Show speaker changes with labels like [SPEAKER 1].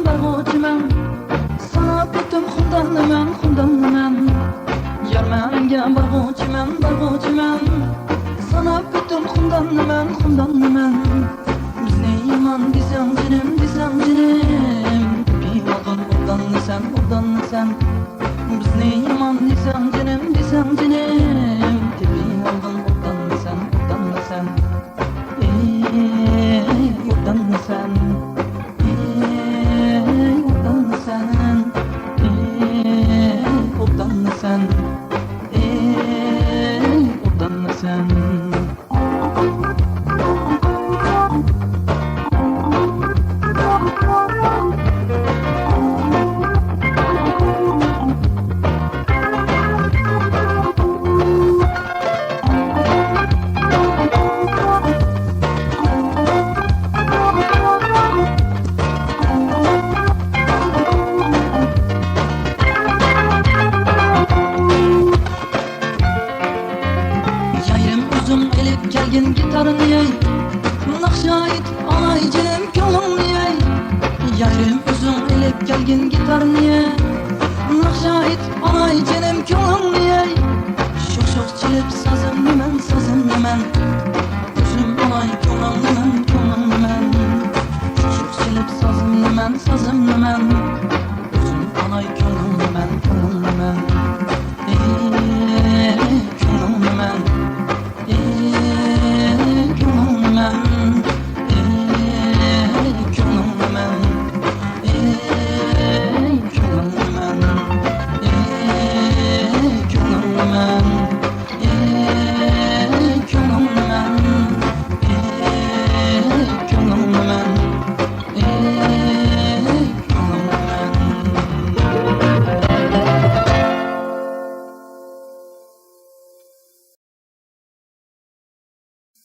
[SPEAKER 1] Barg'uvchiman sanab ketdim xundanman Yarmanga barg'uvchiman sanab ketdim xundanman Bizni yomon desam jinim Tepi olg'in urdansan Bizni yomon desam jinim Tepi olg'in urdansan urdansan Gelgin gitarını yay, nakşayit alay jinim ko'nglimni yay. Yarim o'zim elib kelgin gitarını yay, nakşayit alay jinim ko'nglimni yay. Sho'x chilib sazim niman O'zim alay ko'nglimni man Sho'x chilib sazim niman